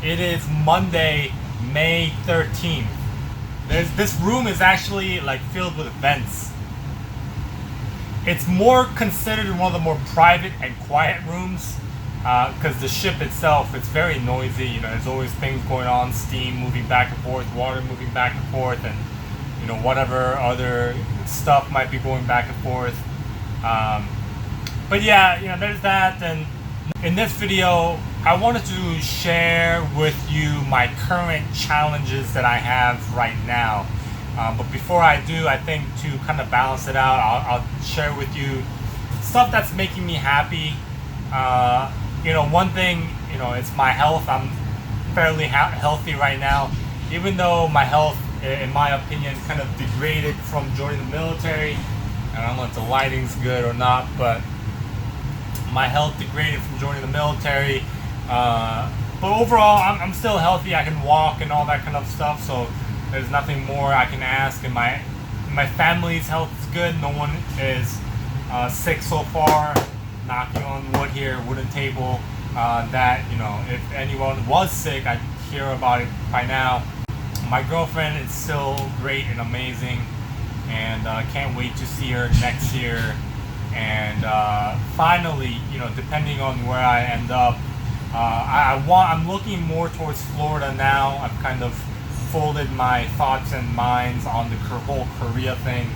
It is Monday, May 13th. This room is actually like filled with vents. It's more considered one of the more private and quiet rooms because the ship itself, it's very noisy. You know, there's always things going on, steam moving back and forth, water moving back and forth, and you know, whatever other stuff might be going back and forth. But yeah, you know, there's that. And in this video, I wanted to share with you my current challenges that I have right now. But before I do, I think to kind of balance it out, I'll share with you stuff that's making me happy. You know, one thing, you know, it's my health. I'm fairly healthy right now, even though my health, in my opinion, kind of degraded from joining the military. I don't know if the lighting's good or not, but my health degraded from joining the military. But overall, I'm still healthy. I can walk and all that kind of stuff, so there's nothing more I can ask. And my family's health is good. No one is sick so far. Knocking on wood here, wooden table. That, you know, if anyone was sick, I'd hear about it by now. My girlfriend is still great and amazing, and can't wait to see her next year. And finally, you know, depending on where I end up, I'm looking more towards Florida now. I've kind of folded my thoughts and minds on the whole Korea thing.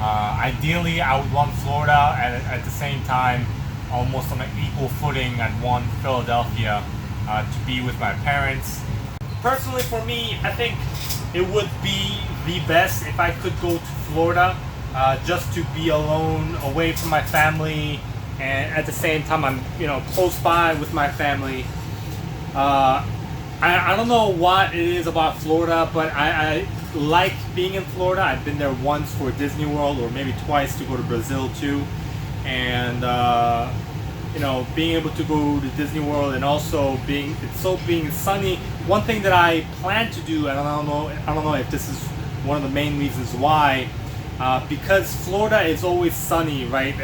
Ideally, I would want Florida, and at the same time, almost on an equal footing, I'd want Philadelphia to be with my parents. Personally, for me, I think it would be the best if I could go to Florida, just to be alone, away from my family, and at the same time, I'm, you know, close by with my family. I don't know what it is about Florida, but I like being in Florida. I've been there once for Disney World, or maybe twice to go to Brazil too, and you know, being able to go to Disney World and also being sunny. One thing that I plan to do, and I don't know if this is one of the main reasons why, because Florida is always sunny, right?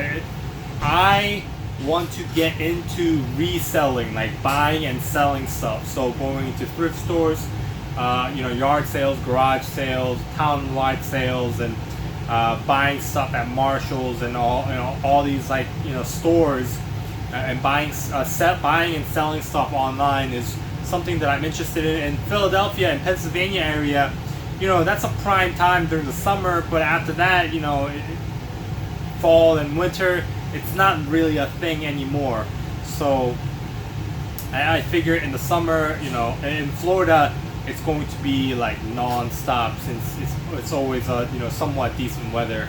I want to get into reselling, like buying and selling stuff. So going into thrift stores, you know, yard sales, garage sales, town-wide sales, and buying stuff at Marshall's and all these, like, you know, stores, and buying and selling stuff online is something that I'm interested in. In Philadelphia and Pennsylvania area, you know, that's a prime time during the summer, but after that, you know, fall and winter, it's not really a thing anymore. So I figure in the summer, you know, in Florida, it's going to be like non-stop, since it's always you know, somewhat decent weather.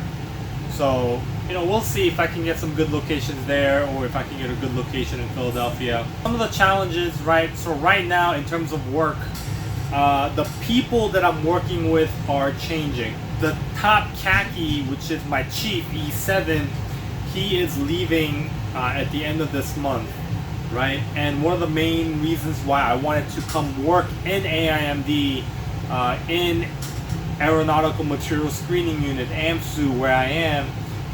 So, you know, we'll see if I can get some good locations there, or if I can get a good location in Philadelphia. Some of the challenges, right? So right now, in terms of work, the people that I'm working with are changing. The top khaki, which is my chief, E7, he is leaving at the end of this month, right? And one of the main reasons why I wanted to come work in AIMD, in Aeronautical Material Screening Unit, AMSU, where I am,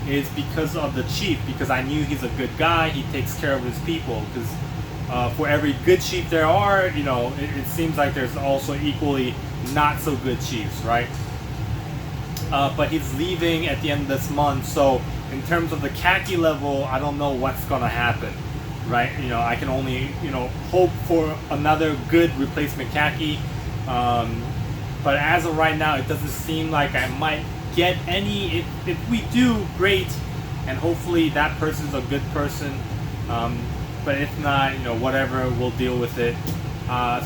is because of the chief, because I knew he's a good guy. He takes care of his people, because for every good chief there are, you know, it seems like there's also equally not so good chiefs, right? But he's leaving at the end of this month, so in terms of the khaki level, I don't know what's gonna happen, right? You know, I can only, you know, hope for another good replacement khaki. But as of right now, it doesn't seem like I might get any. If we do, great, and hopefully that person's a good person. But if not, you know, whatever, we'll deal with it.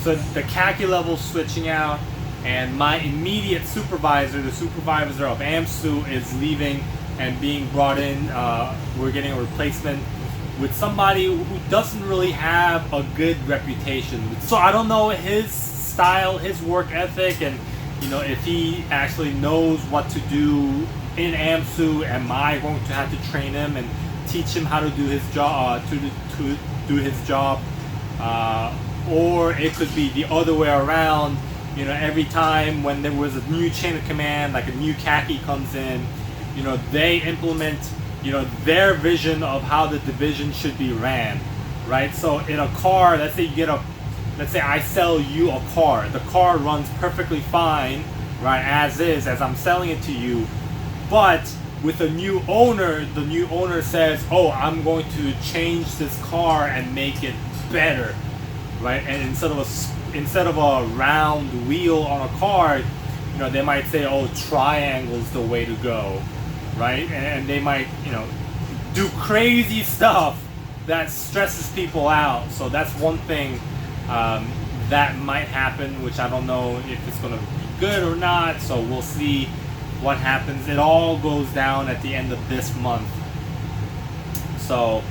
So the khaki level's switching out, and my immediate supervisor, the supervisor of AMSU, is leaving and being brought in. We're getting a replacement with somebody who doesn't really have a good reputation. So I don't know his style, his work ethic, and, you know, if he actually knows what to do in AMSU. Am I going to have to train him and teach him how to do his job, to do his job? Or it could be the other way around. You know, every time when there was a new chain of command, like a new khaki comes in, you know, they implement, you know, their vision of how the division should be ran, right? So in a car, let's say you get a let's say I sell you a car. The car runs perfectly fine, right, as is, as I'm selling it to you. But with a new owner, the new owner says, oh, I'm going to change this car and make it better, right? And instead of a round wheel on a car, you know, they might say, oh, triangle's the way to go, right? And they might, you know, do crazy stuff that stresses people out. So that's one thing that might happen, which I don't know if it's going to be good or not. So we'll see what happens. It all goes down at the end of this month. So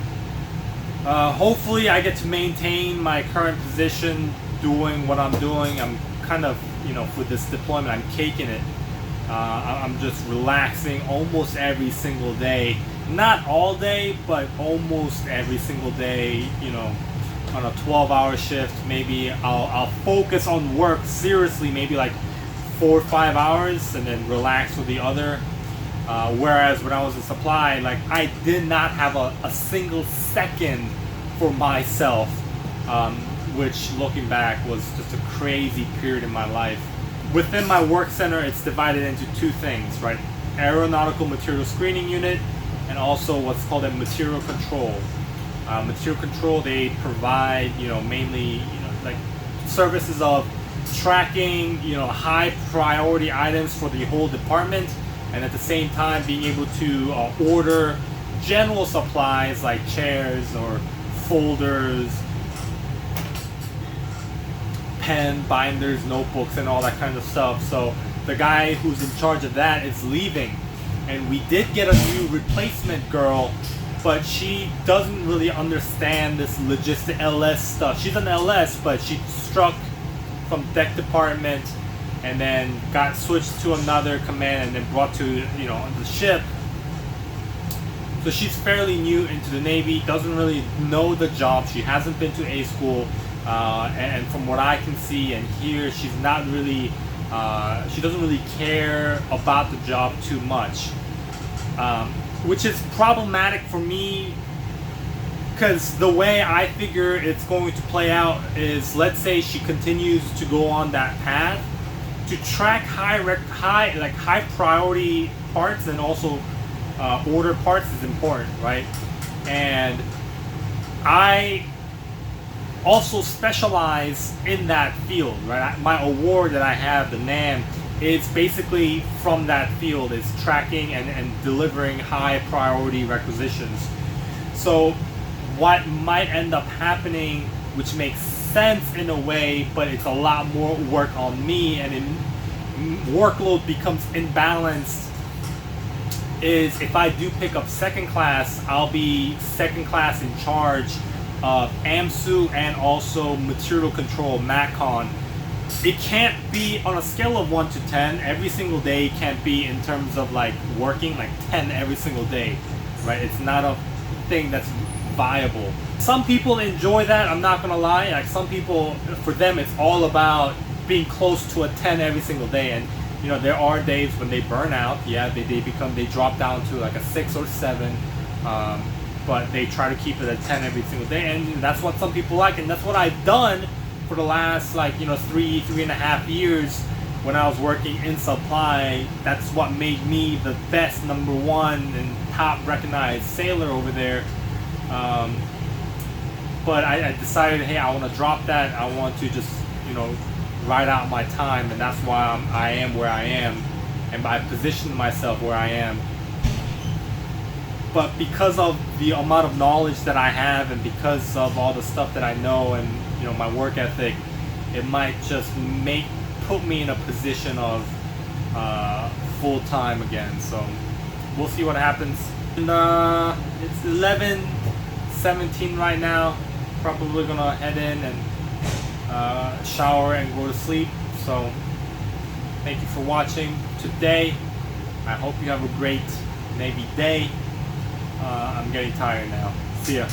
hopefully I get to maintain my current position doing what I'm doing. I'm kind of, you know, for this deployment, I'm caking it. I'm just relaxing almost every single day. Not all day, but almost every single day, you know, on a 12-hour shift. Maybe I'll focus on work seriously, maybe like 4 or 5 hours, and then relax with the other. Whereas when I was in supply, like, I did not have a single second for myself, which looking back was just a crazy period in my life. Within my work center, it's divided into two things, right? Aeronautical material screening unit, and also what's called a material control. Material control, they provide, you know, mainly, you know, like services of tracking, you know, high priority items for the whole department, and at the same time being able to order general supplies like chairs or folders, pen, binders, notebooks, and all that kind of stuff. So the guy who's in charge of that is leaving, and we did get a new replacement girl, but she doesn't really understand this logistic LS stuff. She's an LS, but she struck from deck department and then got switched to another command and then brought to, you know, the ship. So she's fairly new into the Navy, doesn't really know the job. She hasn't been to A school, and from what I can see and hear, she's not really, she doesn't really care about the job too much, which is problematic for me, because the way I figure it's going to play out is, let's say she continues to go on that path, to track high priority parts and also order parts is important, right? And I also specialize in that field, right? My award that I have, the NAM, is basically from that field. It's tracking and delivering high priority requisitions. So what might end up happening, which makes sense in a way, but it's a lot more work on me, and workload becomes imbalanced, is if I do pick up second class, I'll be second class in charge of AMSU and also material control, MACON. It can't be on a scale of 1 to 10 every single day. Can't be in terms of like working like 10 every single day, right? It's not a thing that's viable. Some people enjoy that, I'm not gonna lie. Like, some people, for them it's all about being close to a 10 every single day, and you know, there are days when they burn out. Yeah, they drop down to like a 6 or 7, but they try to keep it at 10 every single day, and that's what some people like, and that's what I've done for the last, like, you know, 3.5 years when I was working in supply. That's what made me the best #1 and top recognized sailor over there. But I decided, hey, I want to drop that. I want to just, you know, ride out my time, and that's why I am where I am, and I positioned myself where I am. But because of the amount of knowledge that I have, and because of all the stuff that I know, and you know, my work ethic, it might just put me in a position of full time again. So we'll see what happens. And it's 11:17 right now. Probably gonna head in and shower and go to sleep. So thank you for watching today. I hope you have a great Navy day. I'm getting tired now. See ya.